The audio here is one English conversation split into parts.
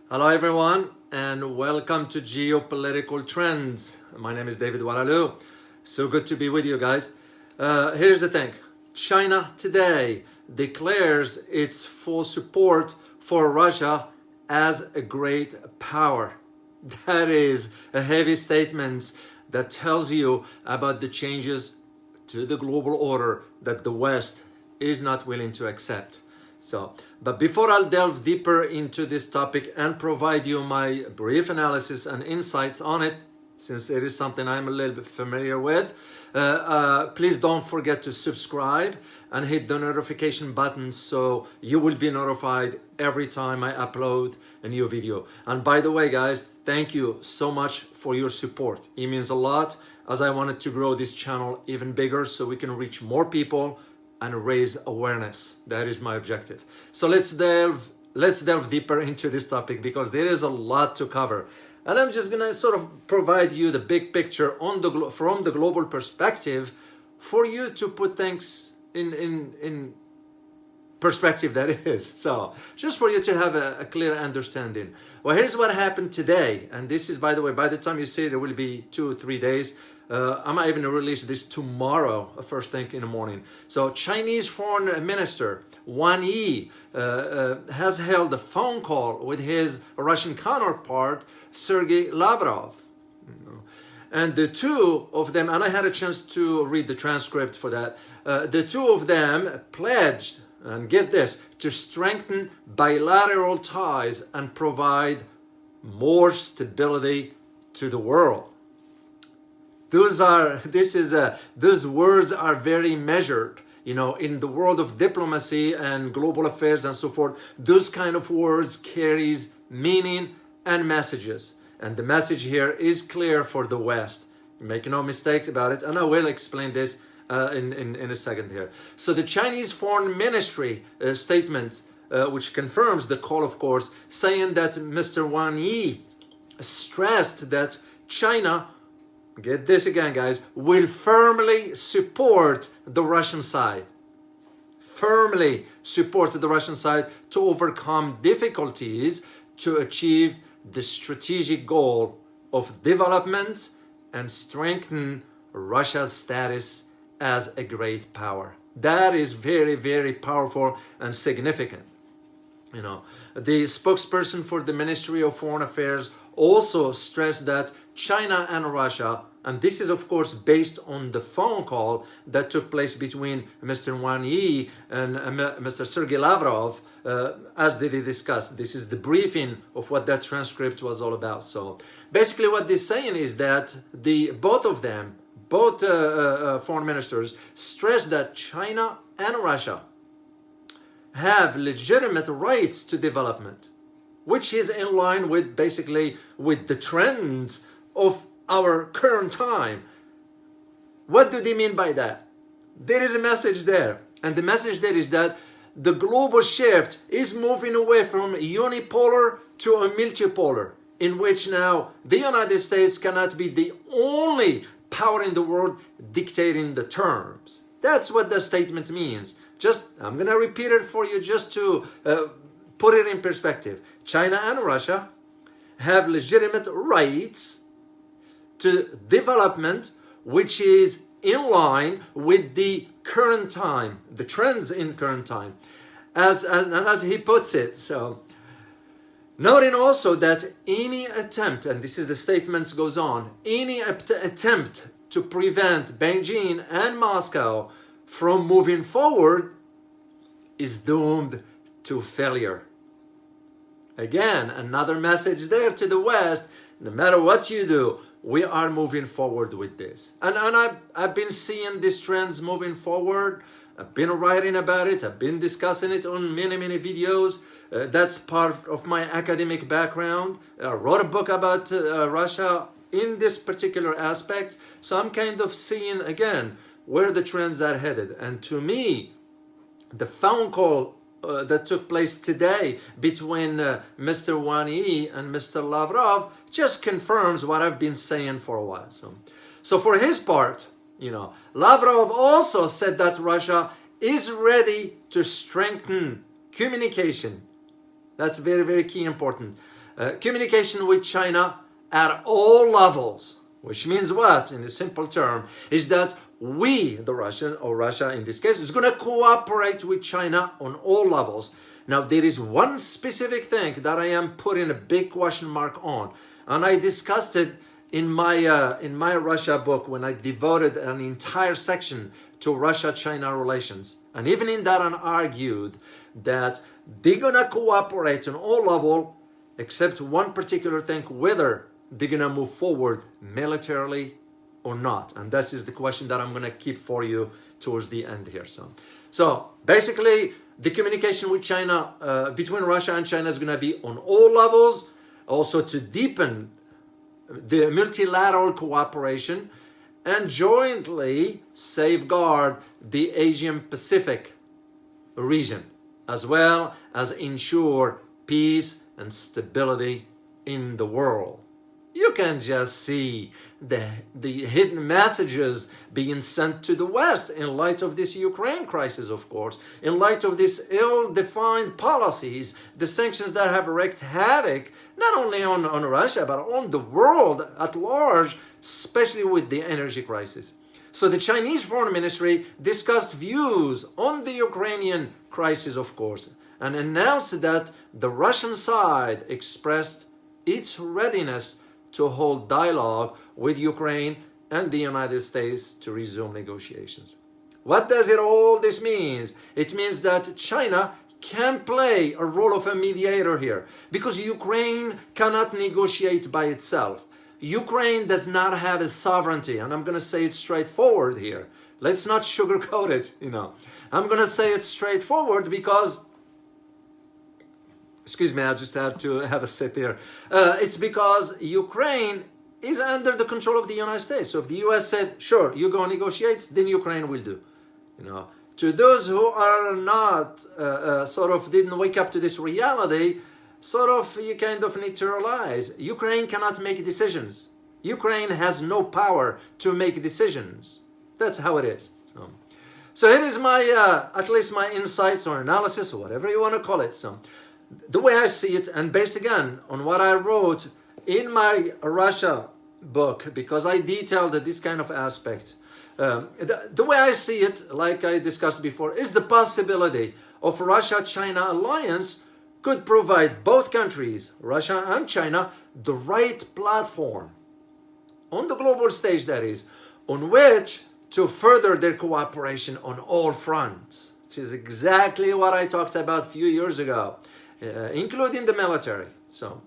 Hello everyone and welcome to Geopolitical Trends. My name is David Oualaalou. So good to be with you guys. Here's the thing. China today declares its full support for Russia as a great power. That is a heavy statement that tells you about the changes to the global order that the West is not willing to accept. But before I'll delve deeper into this topic and provide you my brief analysis and insights on it, since it is something I'm a little bit familiar with, please don't forget to subscribe and hit the notification button so you will be notified every time I upload a new video. And by the way, guys, thank you so much for your support. It means a lot, as I wanted to grow this channel even bigger so we can reach more people and raise awareness. That is my objective. So let's delve deeper into this topic because there is a lot to cover. And I'm just gonna sort of provide you the big picture on from the global perspective for you to put things in perspective that is. So just for you to have a clear understanding. Well, here's what happened today. And this is, by the way, by the time you see it, it will be 2 or 3 days. I might even release this tomorrow, first thing in the morning. So Chinese Foreign Minister Wang Yi has held a phone call with his Russian counterpart, Sergei Lavrov. And the two of them, and I had a chance to read the transcript for that, the two of them pledged, and get this, to strengthen bilateral ties and provide more stability to the world. Those words are very measured. You know, in the world of diplomacy and global affairs and so forth, those kind of words carries meaning and messages. And the message here is clear for the West. Make no mistakes about it. And I will explain this in a second here. So the Chinese Foreign Ministry statement, which confirms the call, of course, saying that Mr. Wang Yi stressed that China, get this again, guys, will firmly support the Russian side. Firmly support the Russian side to overcome difficulties to achieve the strategic goal of development and strengthen Russia's status as a great power. That is very, very powerful and significant. You know, the spokesperson for the Ministry of Foreign Affairs also stressed that China and Russia, and this is of course based on the phone call that took place between Mr. Wang Yi and Mr. Sergei Lavrov, as they discussed. This is the briefing of what that transcript was all about. So basically what they're saying is that both foreign ministers stressed that China and Russia have legitimate rights to development, which is in line with basically with the trends of our current time. What do they mean by that? There is a message there. And the message there is that the global shift is moving away from unipolar to a multipolar, in which now the United States cannot be the only power in the world dictating the terms. That's what the statement means. I'm going to repeat it for you just to put it in perspective. China and Russia have legitimate rights to development, which is in line with the current time, the trends in current time, as he puts it. So, noting also that any attempt, and this is the statement goes on, any attempt to prevent Beijing and Moscow from moving forward is doomed to failure. Again, another message there to the West. No matter what you do, we are moving forward with this. And I've been seeing these trends moving forward. I've been writing about it. I've been discussing it on many, many videos. That's part of my academic background. I wrote a book about Russia in this particular aspect. So I'm kind of seeing, again, where the trends are headed. And to me, the phone call that took place today between Mr. Wang Yi and Mr. Lavrov just confirms what I've been saying for a while. So for his part, you know, Lavrov also said that Russia is ready to strengthen communication. That's very, very key important. Communication with China at all levels, which means what, in a simple term, is that we, the Russian, or Russia in this case, is going to cooperate with China on all levels. Now, there is one specific thing that I am putting a big question mark on, and I discussed it in my Russia book when I devoted an entire section to Russia-China relations. And even in that, I argued that they're going to cooperate on all levels, except one particular thing, whether they're going to move forward militarily or not. And that is the question that I'm going to keep for you towards the end here. So basically, the communication with China, between Russia and China, is going to be on all levels, also to deepen the multilateral cooperation and jointly safeguard the Asian Pacific region, as well as ensure peace and stability in the world. You can just see the hidden messages being sent to the West in light of this Ukraine crisis, of course, in light of these ill-defined policies, the sanctions that have wreaked havoc, not only on Russia, but on the world at large, especially with the energy crisis. So the Chinese Foreign Ministry discussed views on the Ukrainian crisis, of course, and announced that the Russian side expressed its readiness to hold dialogue with Ukraine and the United States to resume negotiations. What does all this mean? It means that China can play a role of a mediator here, because Ukraine cannot negotiate by itself. Ukraine does not have a sovereignty, and I'm going to say it straightforward here. Let's not sugarcoat it, I'm going to say it straightforward because, excuse me, I just had to have a sip here. It's because Ukraine is under the control of the United States. So if the US said, sure, you go negotiate, then Ukraine will do. To those who are not, didn't wake up to this reality, you kind of need to realize Ukraine cannot make decisions. Ukraine has no power to make decisions. That's how it is. So here is my, at least my insights or analysis, or whatever you want to call it. So the way I see it, and based again on what I wrote in my Russia book, because I detailed this kind of aspect. The way I see it, like I discussed before, is the possibility of Russia-China alliance could provide both countries, Russia and China, the right platform on the global stage, that is, on which to further their cooperation on all fronts, which is exactly what I talked about a few years ago, including the military. So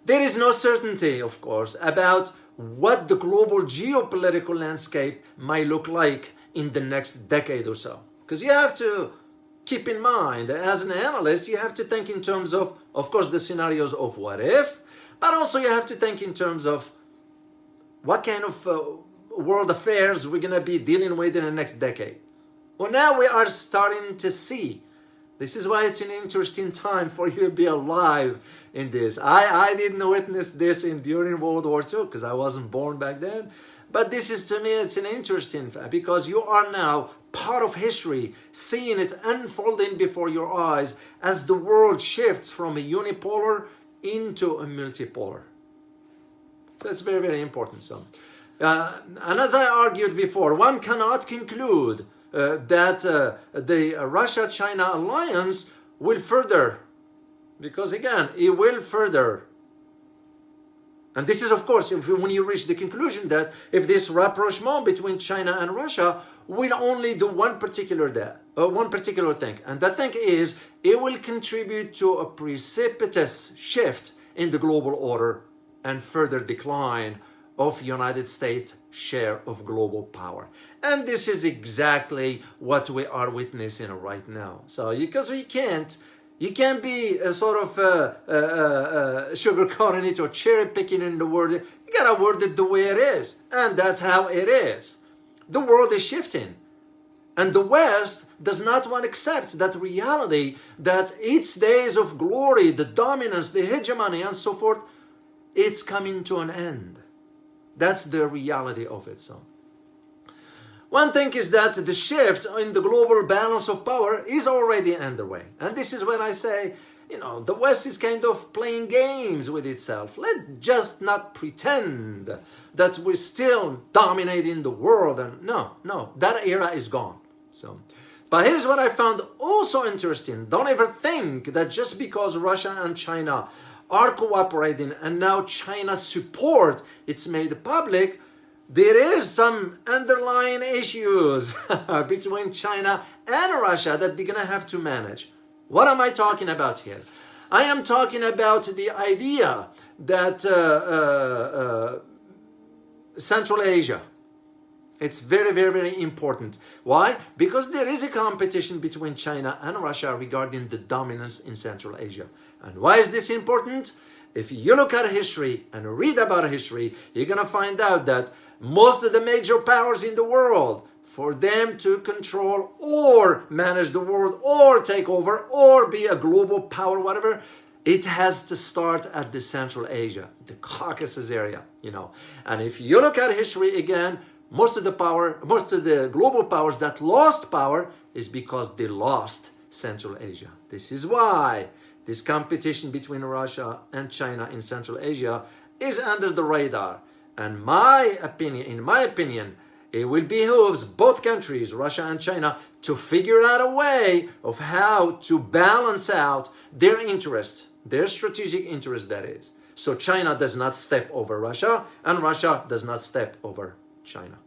there is no certainty, of course, about what the global geopolitical landscape might look like in the next decade or so. Because you have to keep in mind, as an analyst, you have to think in terms of course, the scenarios of what if, but also you have to think in terms of what kind of world affairs we're going to be dealing with in the next decade. Well, now we are starting to see. This is why it's an interesting time for you to be alive in this. I didn't witness this during World War II because I wasn't born back then. But this is, to me, it's an interesting fact because you are now part of history, seeing it unfolding before your eyes as the world shifts from a unipolar into a multipolar. So it's very, very important. So, and as I argued before, one cannot conclude that the Russia-China alliance will further, because again, it will further. And this is, of course, when you reach the conclusion that if this rapprochement between China and Russia will only do one particular thing, and that thing is, it will contribute to a precipitous shift in the global order and further decline of United States' share of global power. And this is exactly what we are witnessing right now. So, because you can't be sugarcoating it or cherry picking in the word. You gotta word it the way it is, and that's how it is. The world is shifting, and the West does not want to accept that reality, that its days of glory, the dominance, the hegemony, and so forth, it's coming to an end. That's the reality of it. So, one thing is that the shift in the global balance of power is already underway. And this is when I say you know, the West is kind of playing games with itself. Let's just not pretend that we're still dominating the world. And no, that era is gone. So, but here's what I found also interesting. Don't ever think that just because Russia and China are cooperating and now China's support, it's made public, there is some underlying issues between China and Russia that they're gonna have to manage. What am I talking about here? I am talking about the idea that Central Asia, it's very, very, very important. Why? Because there is a competition between China and Russia regarding the dominance in Central Asia. And why is this important? If you look at history and read about history, you're going to find out that most of the major powers in the world, for them to control or manage the world or take over or be a global power, whatever, it has to start at the Central Asia, the Caucasus area, you know. And if you look at history again, most of the global powers that lost power is because they lost Central Asia. This is why this competition between Russia and China in Central Asia is under the radar. And in my opinion, it will behoove both countries, Russia and China, to figure out a way of how to balance out their interest, their strategic interest, that is. So China does not step over Russia, and Russia does not step over China.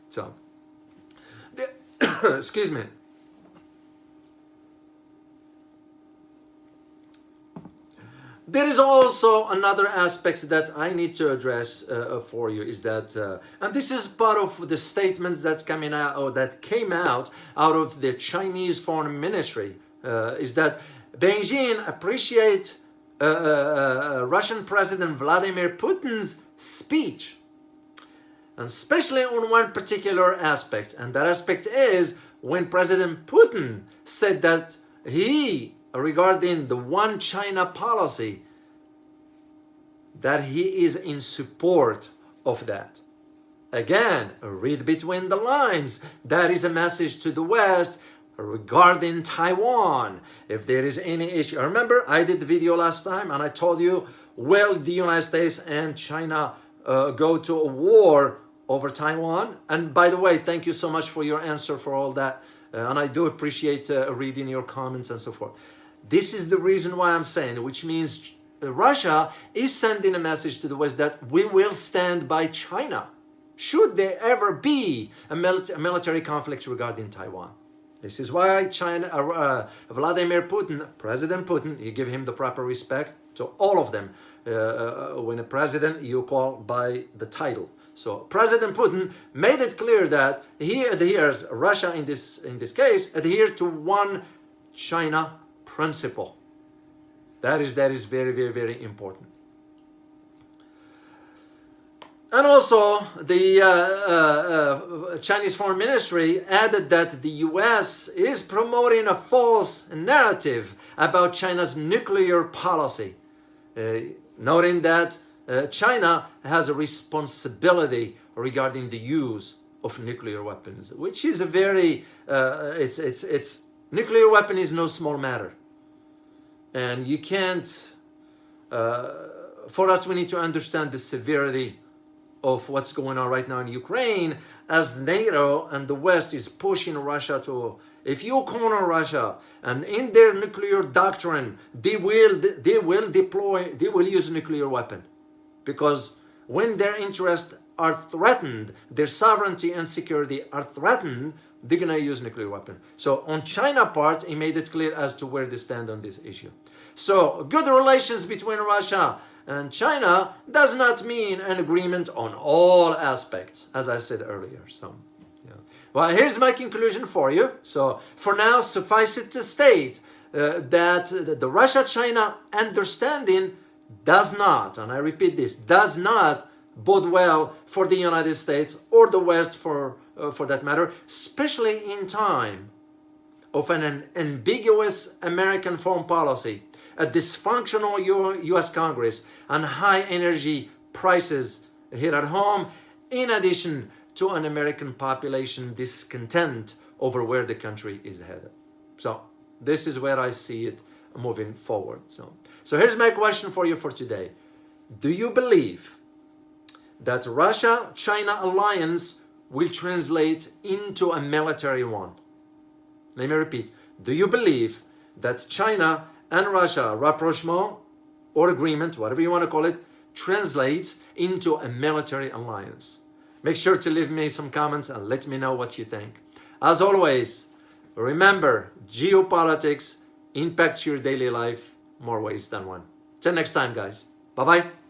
So, excuse me. There is also another aspect that I need to address for you, is that, and this is part of the statements that's coming out, or that came out of the Chinese Foreign Ministry, is that Beijing appreciate Russian President Vladimir Putin's speech, and especially on one particular aspect, and that aspect is when President Putin said that he, regarding the one China policy, that he is in support of that. Again, read between the lines. That is a message to the West regarding Taiwan. If there is any issue, remember I did the video last time and I told you, will the United States and China go to a war over Taiwan? And by the way, thank you so much for your answer for all that. And I do appreciate reading your comments and so forth. This is the reason why I'm saying, which means Russia is sending a message to the West that we will stand by China should there ever be a military conflict regarding Taiwan. This is why Vladimir Putin, President Putin, you give him the proper respect to all of them. When a president, you call by the title. So President Putin made it clear that he adheres, Russia in this case, adheres to one China principle. That is very, very, very important. And also, the Chinese Foreign Ministry added that the US is promoting a false narrative about China's nuclear policy, noting that China has a responsibility regarding the use of nuclear weapons, which is a very, nuclear weapon is no small matter. And you can't, for us, we need to understand the severity of what's going on right now in Ukraine, as NATO and the West is pushing Russia to, if you corner Russia, and in their nuclear doctrine, they will use nuclear weapon. Because when their interests are threatened, their sovereignty and security are threatened, they're going to use nuclear weapon. So on China part, he made it clear as to where they stand on this issue. So good relations between Russia and China does not mean an agreement on all aspects, as I said earlier. So, yeah. Well, here's my conclusion for you. So for now, suffice it to state that the Russia-China understanding does not, and I repeat this, does not bode well for the United States or the West for that matter, especially in time of an ambiguous American foreign policy, a dysfunctional U.S. Congress, and high energy prices here at home, in addition to an American population discontent over where the country is headed. So this is where I see it moving forward. So here's my question for you for today. Do you believe that Russia-China alliance will translate into a military one? Let me repeat. Do you believe that China and Russia rapprochement or agreement, whatever you want to call it, translates into a military alliance? Make sure to leave me some comments and let me know what you think. As always, remember, geopolitics impacts your daily life more ways than one. Till next time, guys. Bye-bye.